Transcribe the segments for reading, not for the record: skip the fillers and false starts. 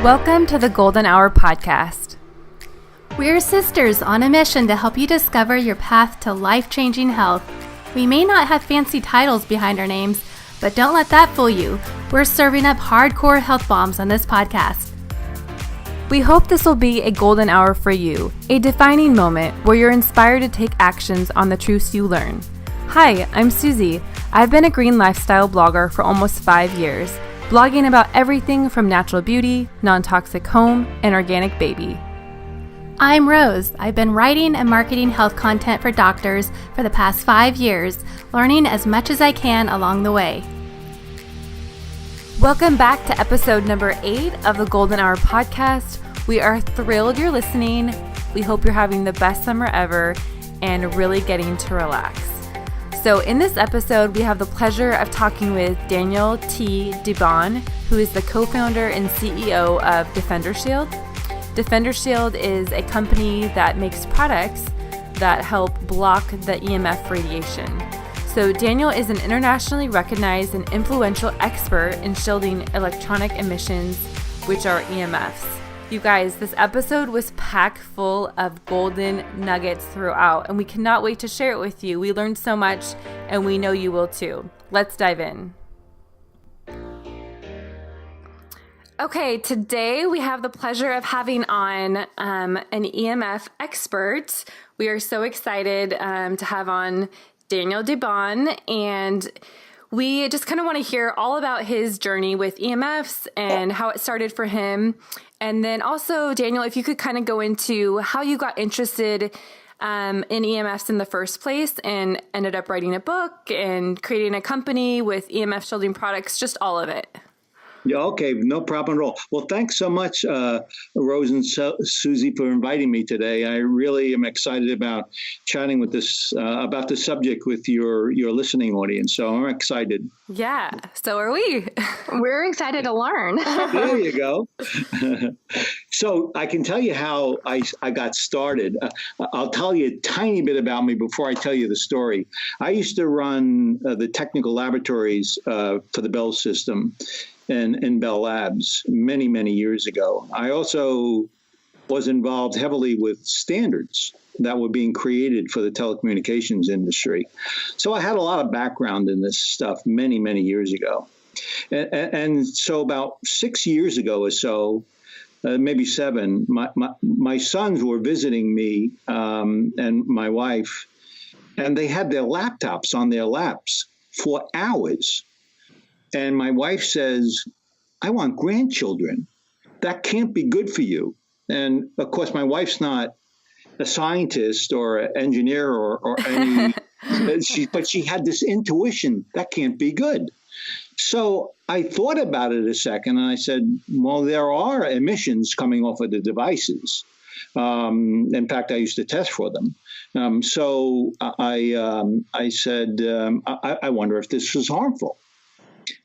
Welcome to the Golden Hour podcast. We're sisters on a mission to help you discover your path to life-changing health. We may not have fancy titles behind our names, but don't let that fool you. We're serving up hardcore health bombs on this podcast. We hope this will be a golden hour for you, a defining moment where you're inspired to take actions on the truths you learn. Hi, I'm Suzi. I've been a green lifestyle blogger for almost 5 years, blogging about everything from natural beauty, non-toxic home, and organic baby. I'm Rose. I've been writing and marketing health content for doctors for the past 5 years, learning as much as I can along the way. Welcome back to episode number 8 of the Golden Hour podcast. We are thrilled you're listening. We hope you're having the best summer ever and really getting to relax. So in this episode, we have the pleasure of talking with Daniel T. DeBaun, who is the co-founder and CEO of DefenderShield. DefenderShield is a company that makes products that help block the EMF radiation. So Daniel is an internationally recognized and influential expert in shielding electronic emissions, which are EMFs. You guys, this episode was packed full of golden nuggets throughout, and we cannot wait to share it with you. We learned so much, and we know you will too. Let's dive in. Okay, today we have the pleasure of having on an EMF expert. We are so excited to have on Daniel DeBaun, and we just kind of want to hear all about his journey with EMFs and how it started for him. And then also, Daniel, if you could kind of go into how you got interested in EMFs in the first place and ended up writing a book and creating a company with EMF shielding products, just all of it. Yeah, okay, no problem at all. Well, thanks so much, Rose and Suzi, for inviting me today. I really am excited about chatting with this about the subject with your listening audience. So I'm excited. Yeah, so are we. We're excited to learn. There you go. So I can tell you how I got started. I'll tell you a tiny bit about me before I tell you the story. I used to run the technical laboratories for the Bell system in Bell Labs many, many years ago. I also was involved heavily with standards that were being created for the telecommunications industry. So I had a lot of background in this stuff many, many years ago. And so about 6 years ago or so, maybe 7, my sons were visiting me and my wife, and they had their laptops on their laps for hours. And my wife says, I want grandchildren. That can't be good for you. And of course, my wife's not a scientist or an engineer or any, but she had this intuition that can't be good. So I thought about it a second and I said, well, there are emissions coming off of the devices. In fact, I used to test for them. So I said, I wonder if this was harmful.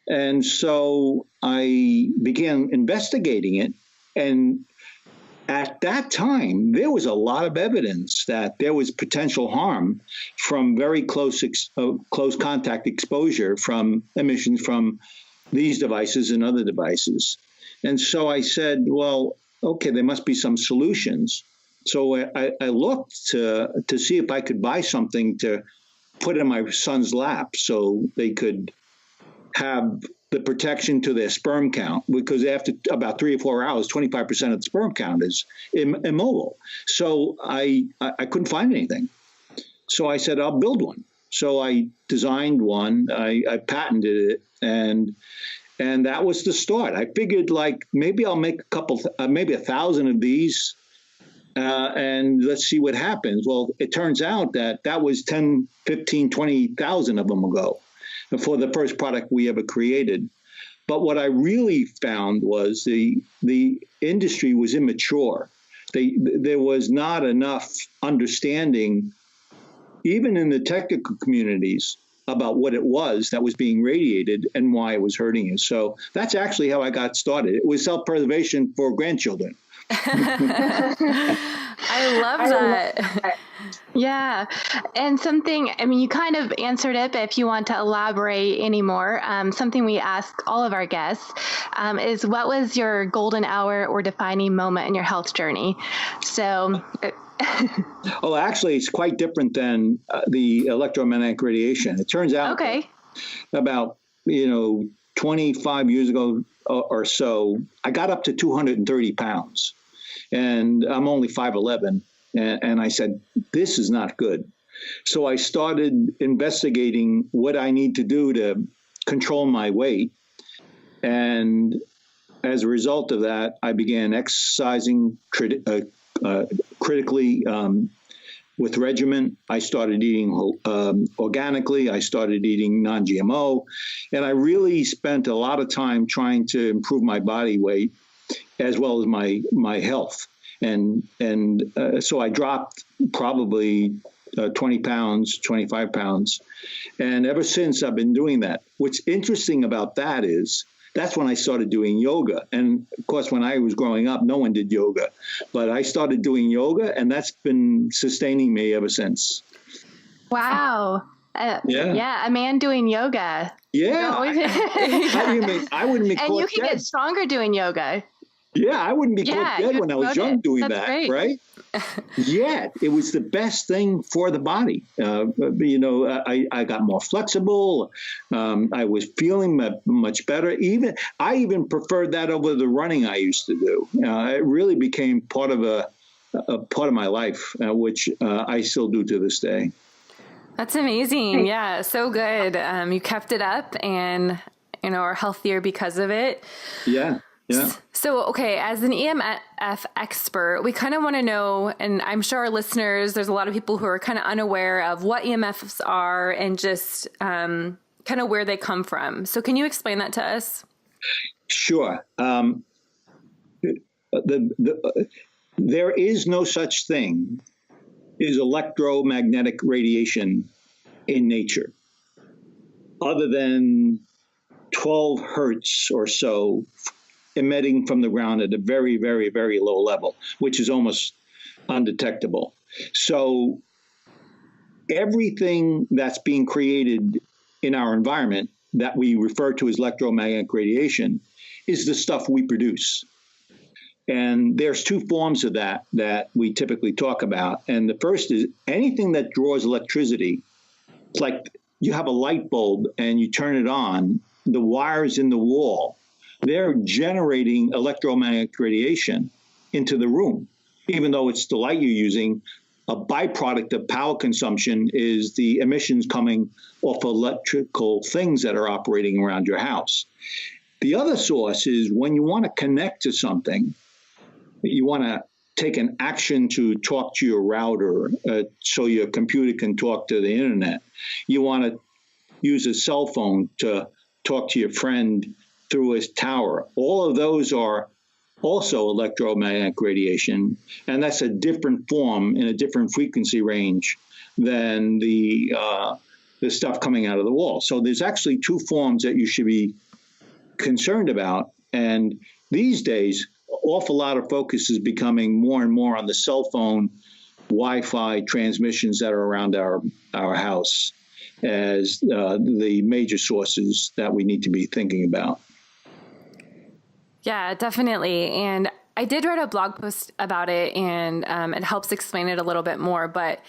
And so I began investigating it. And at that time, there was a lot of evidence that there was potential harm from very close contact exposure from emissions from these devices and other devices. And so I said, well, okay, there must be some solutions. So I looked to see if I could buy something to put in my son's lap so they could have the protection to their sperm count, because after about 3 or 4 hours, 25% of the sperm count is immobile. So I couldn't find anything. So I said, I'll build one. So I designed one, I patented it, and that was the start. I figured like maybe I'll make maybe 1,000 of these, and let's see what happens. Well, it turns out that was 10, 15, 20,000 of them ago, for the first product we ever created. But what I really found was the industry was immature. There was not enough understanding, even in the technical communities, about what it was that was being radiated and why it was hurting you. So that's actually how I got started. It was self-preservation for grandchildren. I love that. Yeah. And something, I mean, you kind of answered it, but if you want to elaborate anymore, something we ask all of our guests is what was your golden hour or defining moment in your health journey? So. Oh, actually, it's quite different than the electromagnetic radiation. It turns out about, 25 years ago or so, I got up to 230 pounds. And I'm only 5'11". And I said, this is not good. So I started investigating what I need to do to control my weight. And as a result of that, I began exercising critically with regimen. I started eating organically. I started eating non-GMO. And I really spent a lot of time trying to improve my body weight as well as my health. And so I dropped probably 20 pounds, 25 pounds. And ever since I've been doing that. What's interesting about that is that's when I started doing yoga. And of course, when I was growing up, no one did yoga. But I started doing yoga, and that's been sustaining me ever since. Wow. Yeah, a man doing yoga. Yeah. I wouldn't be caught And you can get stronger doing yoga. Yeah, I wouldn't be caught dead when I was young doing that, great. Right? Yet it was the best thing for the body. I got more flexible. I was feeling much better. I even preferred that over the running I used to do. It really became part of a part of my life, which I still do to this day. That's amazing. Yeah, so good. You kept it up and are healthier because of it. Yeah. Yeah. So, okay, as an EMF expert, we kind of want to know, and I'm sure our listeners, there's a lot of people who are kind of unaware of what EMFs are and just kind of where they come from. So can you explain that to us? Sure. There is no such thing as electromagnetic radiation in nature, other than 12 hertz or so emitting from the ground at a very, very, very low level, which is almost undetectable. So everything that's being created in our environment that we refer to as electromagnetic radiation is the stuff we produce. And there's two forms of that we typically talk about. And the first is anything that draws electricity. It's like you have a light bulb and you turn it on, the wires in the wall, they're generating electromagnetic radiation into the room. Even though it's the light you're using, a byproduct of power consumption is the emissions coming off electrical things that are operating around your house. The other source is when you want to connect to something, you want to take an action to talk to your router so your computer can talk to the internet. You want to use a cell phone to talk to your friend through a tower. All of those are also electromagnetic radiation, and that's a different form in a different frequency range than the stuff coming out of the wall. So there's actually two forms that you should be concerned about. And these days, an awful lot of focus is becoming more and more on the cell phone Wi-Fi transmissions that are around our house as the major sources that we need to be thinking about. Yeah, definitely. And I did write a blog post about it, and it helps explain it a little bit more. But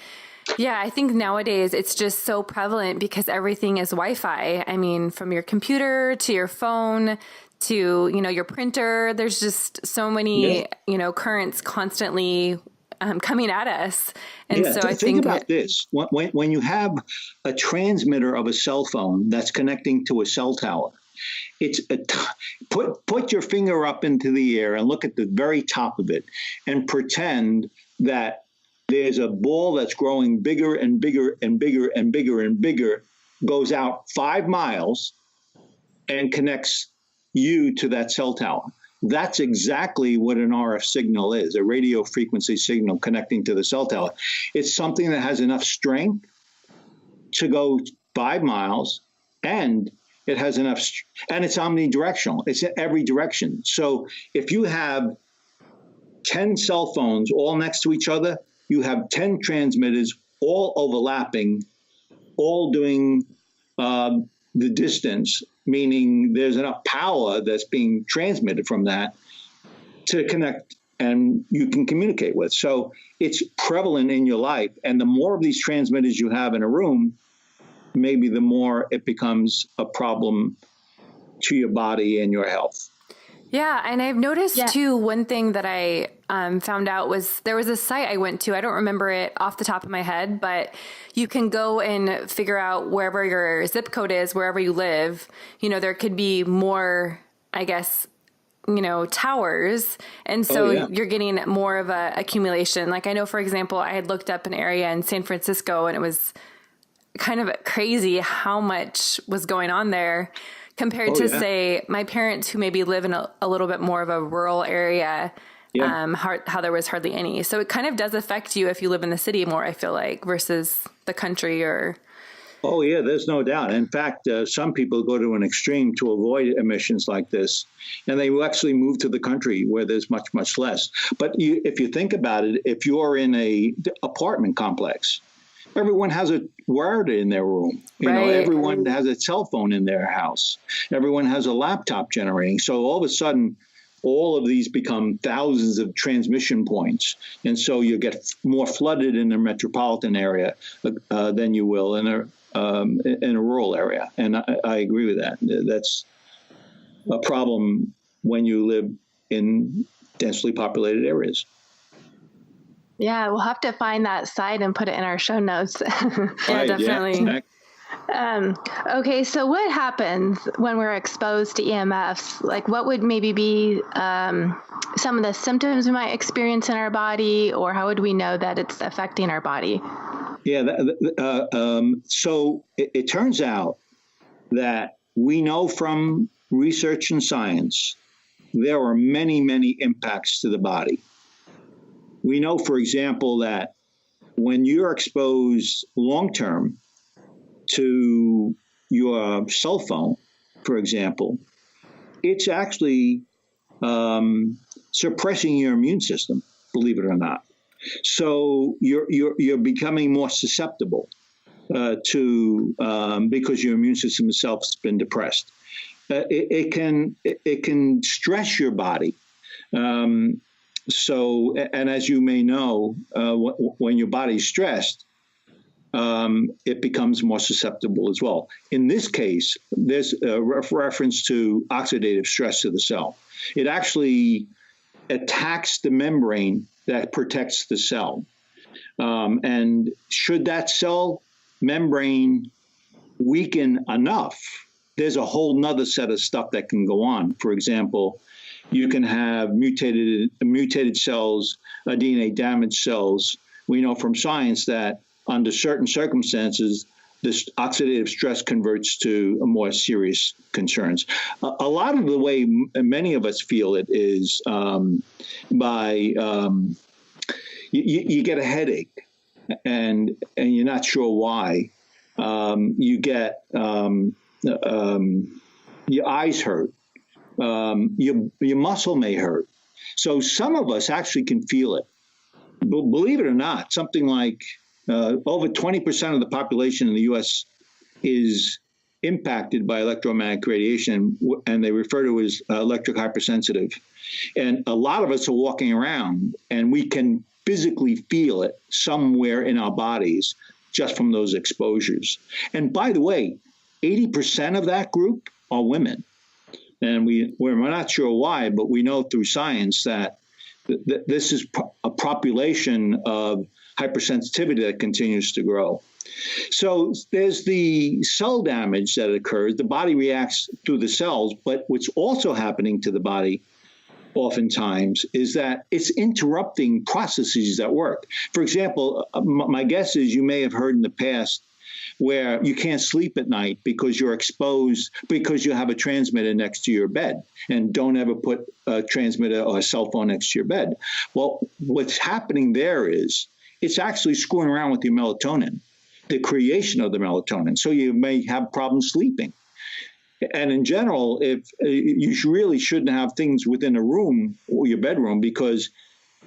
yeah, I think nowadays it's just so prevalent because everything is Wi-Fi. I mean, from your computer to your phone to, your printer, there's just so many, currents constantly coming at us. And so I think about this. When you have a transmitter of a cell phone that's connecting to a cell tower, put your finger up into the air and look at the very top of it and pretend that there's a ball that's growing bigger and bigger and bigger and bigger and bigger, goes out 5 miles and connects you to that cell tower. That's exactly what an RF signal is, a radio frequency signal connecting to the cell tower. It's something that has enough strength to go 5 miles, and it has enough, and it's omnidirectional. It's in every direction. So if you have 10 cell phones all next to each other, you have 10 transmitters all overlapping, all doing the distance, meaning there's enough power that's being transmitted from that to connect and you can communicate with. So it's prevalent in your life. And the more of these transmitters you have in a room, maybe the more it becomes a problem to your body and your health. Yeah, and I've noticed too, one thing that I found out was there was a site I went to. I don't remember it off the top of my head, but you can go and figure out wherever your zip code is, wherever you live. You know, there could be more, I guess, towers. And so you're getting more of a accumulation. Like I know, for example, I had looked up an area in San Francisco and it was kind of crazy how much was going on there. Compared to, say, my parents who maybe live in a little bit more of a rural area, how there was hardly any. So it kind of does affect you if you live in the city more, I feel like, versus the country or... Oh, yeah, there's no doubt. In fact, some people go to an extreme to avoid emissions like this, and they will actually move to the country where there's much, much less. But if you think about it, if you're in a apartment complex, everyone has a wire in their room. You know, everyone has a cell phone in their house. Everyone has a laptop generating. So all of a sudden, all of these become thousands of transmission points. And so you get more flooded in the metropolitan area than you will in a rural area. And I agree with that. That's a problem when you live in densely populated areas. Yeah, we'll have to find that site and put it in our show notes. Yeah, definitely. Okay, so what happens when we're exposed to EMFs? Like what would maybe be some of the symptoms we might experience in our body, or how would we know that it's affecting our body? Yeah, so it turns out that we know from research and science there are many, many impacts to the body. We know, for example, that when you're exposed long-term to your cell phone, for example, it's actually suppressing your immune system, believe it or not. So you're becoming more susceptible to because your immune system itself has been depressed. It can stress your body. So, and as you may know, when your body's stressed, it becomes more susceptible as well. In this case, there's a reference to oxidative stress to the cell. It actually attacks the membrane that protects the cell. And should that cell membrane weaken enough, there's a whole nother set of stuff that can go on. For example, you can have mutated cells, DNA damaged cells. We know from science that under certain circumstances, this oxidative stress converts to more serious concerns. A lot of the way many of us feel it is you get a headache and you're not sure why. You get your eyes hurt. Your muscle may hurt. So some of us actually can feel it. Believe it or not, something like over 20% of the population in the U.S. is impacted by electromagnetic radiation, and they refer to it as electric hypersensitive. And a lot of us are walking around, and we can physically feel it somewhere in our bodies just from those exposures. And by the way, 80% of that group are women. And we're not sure why, but we know through science that this is a population of hypersensitivity that continues to grow. So there's the cell damage that occurs. The body reacts through the cells, but what's also happening to the body oftentimes is that it's interrupting processes that work. For example, my guess is you may have heard in the past where you can't sleep at night because you're exposed, because you have a transmitter next to your bed, and don't ever put a transmitter or a cell phone next to your bed. Well, what's happening there is it's actually screwing around with your melatonin, the creation of the melatonin. So you may have problems sleeping. And in general, if you really shouldn't have things within a room or your bedroom, because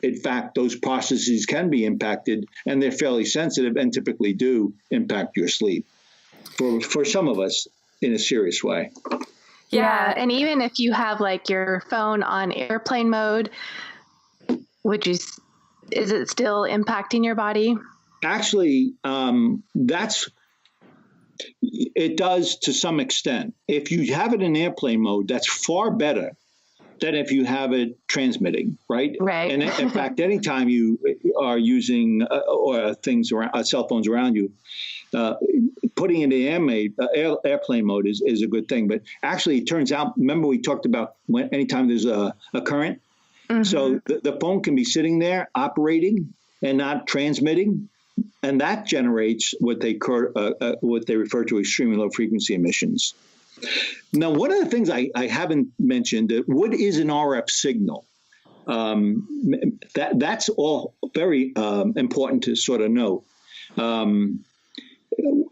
in fact, those processes can be impacted, and they're fairly sensitive and typically do impact your sleep for some of us in a serious way. Yeah. And even if you have like your phone on airplane mode, is it still impacting your body? Actually, it does to some extent. If you have it in airplane mode, that's far better than if you have it transmitting, right? Right. And in fact, anytime you are using or things around cell phones around you, putting it in airplane mode is a good thing. But actually, it turns out, remember we talked about anytime there's a current, so the phone can be sitting there operating and not transmitting, and that generates what they refer to as extremely low frequency emissions. Now, one of the things I haven't mentioned, what is an RF signal? That's all very important to sort of know.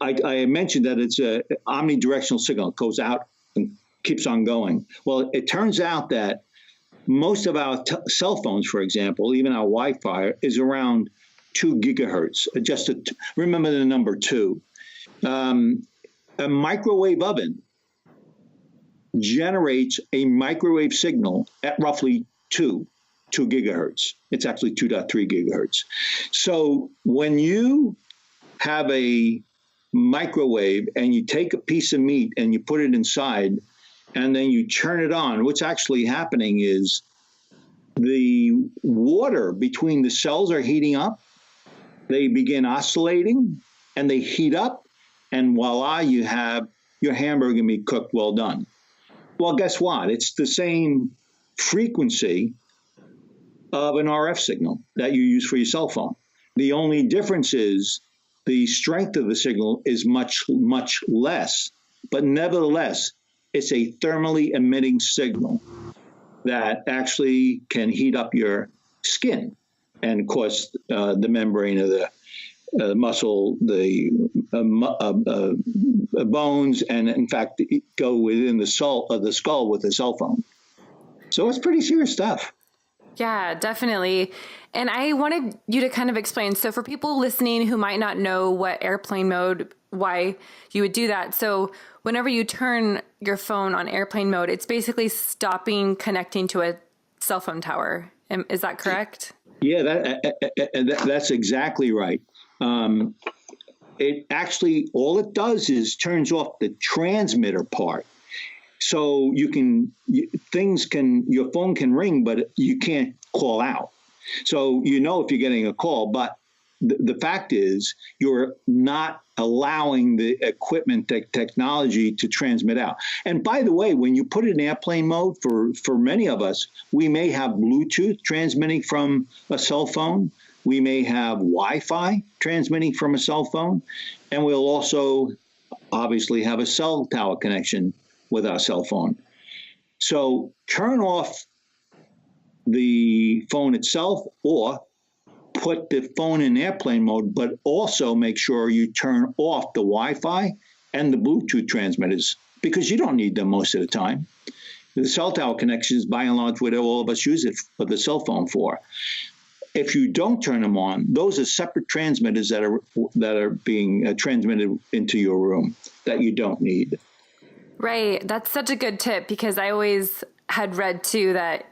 I mentioned that it's an omnidirectional signal. It goes out and keeps on going. Well, it turns out that most of our cell phones, for example, even our Wi-Fi, is around 2 gigahertz. Remember the number 2. A microwave oven generates a microwave signal at roughly 2 gigahertz. It's actually 2.3 gigahertz. So when you have a microwave and you take a piece of meat and you put it inside and then you turn it on, what's actually happening is the water between the cells are heating up. They begin oscillating and they heat up, and voila, you have your hamburger can be cooked well done. Well, guess what? It's the same frequency of an RF signal that you use for your cell phone. The only difference is the strength of the signal is much, much less, but nevertheless, it's a thermally emitting signal that actually can heat up your skin. And of course, the membrane of the muscle, the bones, and in fact, go within the skull with a cell phone. So it's pretty serious stuff. Yeah, definitely. And I wanted you to kind of explain. So for people listening who might not know what airplane mode, why you would do that. So whenever you turn your phone on airplane mode, it's basically stopping connecting to a cell phone tower. Is that correct? Yeah, that's exactly right. It actually, all it does is turns off the transmitter part. So your phone can ring, but you can't call out. So if you're getting a call, but the fact is you're not allowing the equipment, technology to transmit out. And by the way, when you put it in airplane mode, for many of us, we may have Bluetooth transmitting from a cell phone. We may have Wi-Fi transmitting from a cell phone. And we'll also obviously have a cell tower connection with our cell phone. So turn off the phone itself or put the phone in airplane mode, but also make sure you turn off the Wi-Fi and the Bluetooth transmitters because you don't need them most of the time. The cell tower connection is by and large what all of us use it for the cell phone for. If you don't turn them on, those are separate transmitters that are being transmitted into your room that you don't need. Right. That's such a good tip because I always had read too that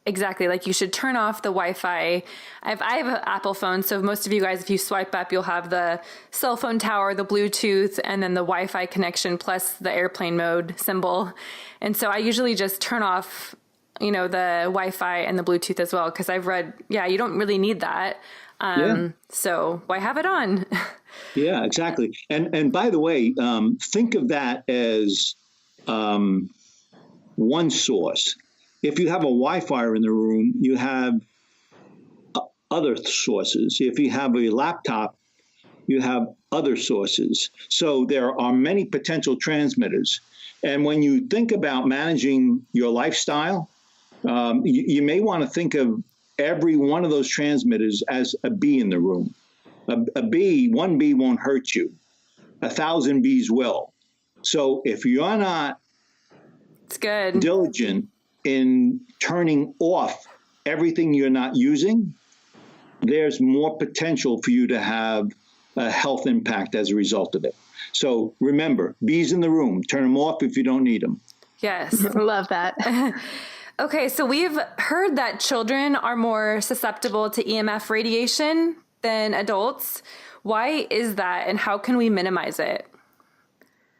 exactly like you should turn off the Wi-Fi. I have an Apple phone, so most of you guys, if you swipe up, you'll have the cell phone tower, the Bluetooth, and then the Wi-Fi connection plus the airplane mode symbol. And so I usually just turn off the Wi-Fi and the Bluetooth as well, because I've read, you don't really need that. So why have it on? Yeah, exactly. And by the way, think of that as one source. If you have a Wi-Fi in the room, you have other sources. If you have a laptop, you have other sources. So there are many potential transmitters. And when you think about managing your lifestyle, you may want to think of every one of those transmitters as a bee in the room. One bee won't hurt you. 1,000 bees will. So if you're not diligent in turning off everything you're not using, there's more potential for you to have a health impact as a result of it. So remember, bees in the room, turn them off if you don't need them. Yes. Love that. Okay, so we've heard that children are more susceptible to EMF radiation than adults. Why is that, and how can we minimize it?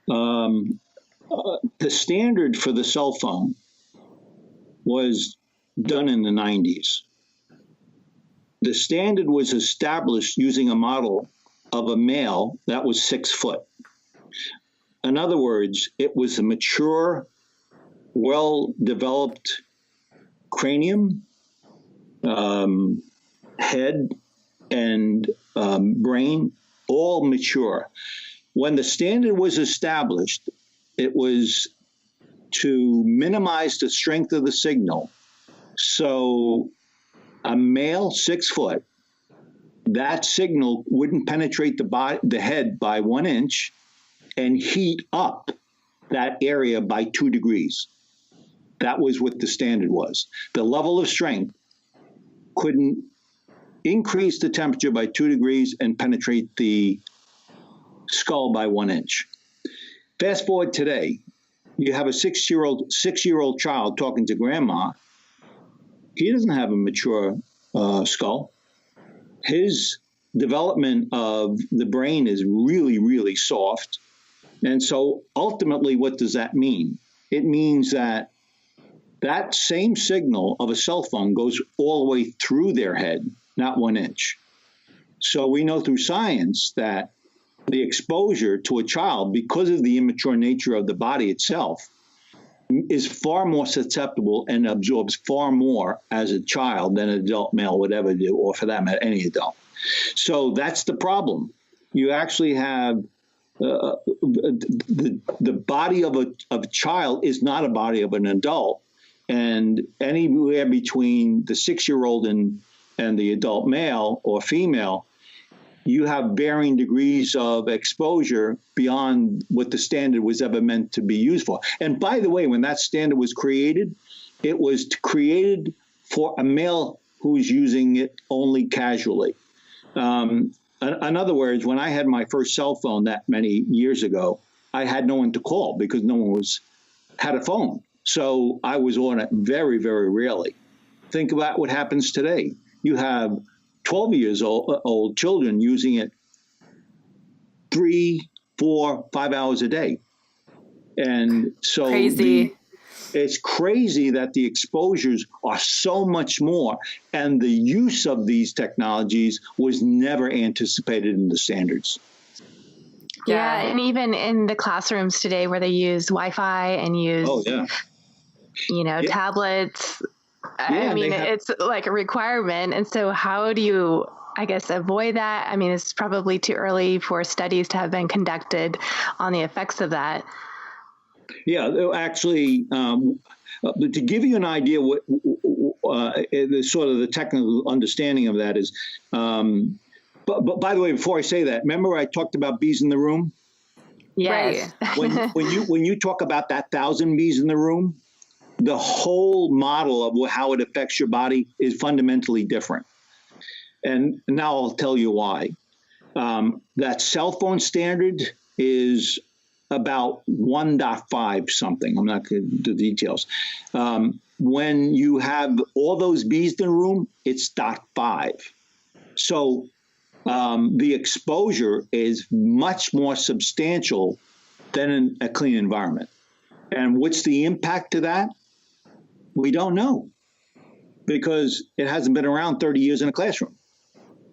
The standard for the cell phone was done in the 90s. The standard was established using a model of a male that was 6 foot. In other words, it was a mature, well-developed cranium, head, and brain, all mature. When the standard was established, it was to minimize the strength of the signal. So a male 6 foot, that signal wouldn't penetrate the head by 1 inch and heat up that area by 2 degrees. That was what the standard was. The level of strength couldn't increase the temperature by 2 degrees and penetrate the skull by 1 inch. Fast forward today, you have a 6-year-old child talking to grandma. He doesn't have a mature skull. His development of the brain is really, really soft. And so ultimately, what does that mean? It means that that same signal of a cell phone goes all the way through their head, not 1 inch. So we know through science that the exposure to a child, because of the immature nature of the body itself, is far more susceptible and absorbs far more as a child than an adult male would ever do, or for that matter, any adult. So that's the problem. You actually have the body of a child is not a body of an adult, and anywhere between the 6-year-old and the adult male or female, you have varying degrees of exposure beyond what the standard was ever meant to be used for. And by the way, when that standard was created, it was created for a male who's using it only casually. In other words, when I had my first cell phone that many years ago, I had no one to call because no one had a phone. So I was on it very, very rarely. Think about what happens today. You have 12 years old children using it 3, 4, 5 hours a day. And so Crazy. It's crazy that the exposures are so much more, and the use of these technologies was never anticipated in the standards. Yeah, and even in the classrooms today where they use Wi-Fi and use, tablets, I mean, it's like a requirement. And so how do you, I guess, avoid that? I mean, it's probably too early for studies to have been conducted on the effects of that. Yeah, actually, to give you an idea what the sort of the technical understanding of that is, but by the way, before I say that, remember I talked about bees in the room? Yes. Right. when you talk about that 1,000 bees in the room, the whole model of how it affects your body is fundamentally different. And now I'll tell you why. That cell phone standard is about 1.5 something. I'm not going to do the details. When you have all those bees in the room, it's 0.5. So the exposure is much more substantial than in a clean environment. And what's the impact to that? We don't know, because it hasn't been around 30 years in a classroom.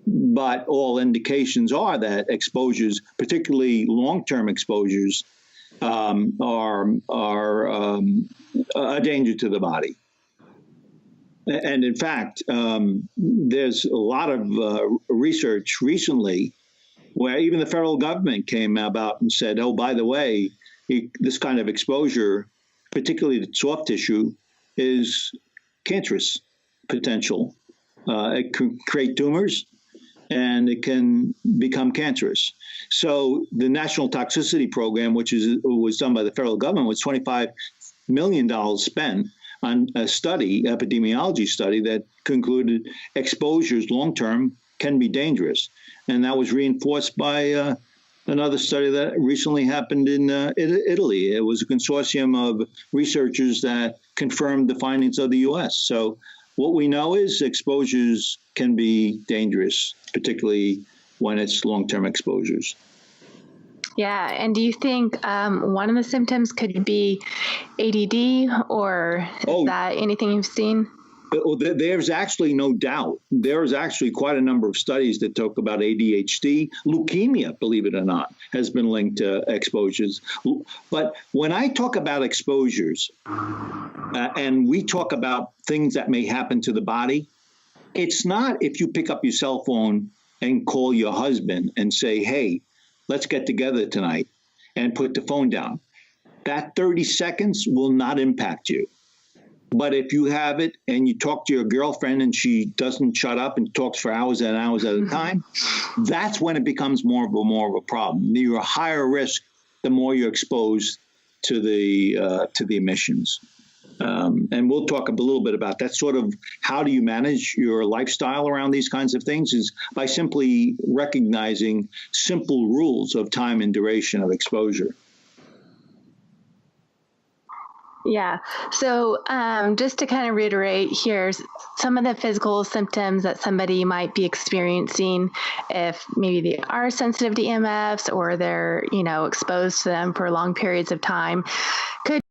But all indications are that exposures, particularly long-term exposures, are a danger to the body. And in fact, there's a lot of research recently where even the federal government came about and said, oh, by the way, this kind of exposure, particularly to soft tissue, is cancerous potential. It can create tumors, and it can become cancerous. So the National Toxicity Program, which was done by the federal government, was $25 million spent on a study, epidemiology study, that concluded exposures long-term can be dangerous. And that was reinforced by another study that recently happened in Italy. It was a consortium of researchers that confirmed the findings of the U.S. So what we know is exposures can be dangerous, particularly when it's long-term exposures. Yeah, and do you think one of the symptoms could be ADD, or is that anything you've seen? There's actually no doubt. There's actually quite a number of studies that talk about ADHD. Leukemia, believe it or not, has been linked to exposures. But when I talk about exposures, and we talk about things that may happen to the body, it's not if you pick up your cell phone and call your husband and say, hey, let's get together tonight, and put the phone down. That 30 seconds will not impact you. But if you have it and you talk to your girlfriend and she doesn't shut up and talks for hours and hours at a time, that's when it becomes more of a problem. You're a higher risk the more you're exposed to the emissions. And we'll talk a little bit about that. Sort of how do you manage your lifestyle around these kinds of things is by simply recognizing simple rules of time and duration of exposure. Yeah. So just to kind of reiterate, here's some of the physical symptoms that somebody might be experiencing if maybe they are sensitive to EMFs or they're, exposed to them for long periods of time. Could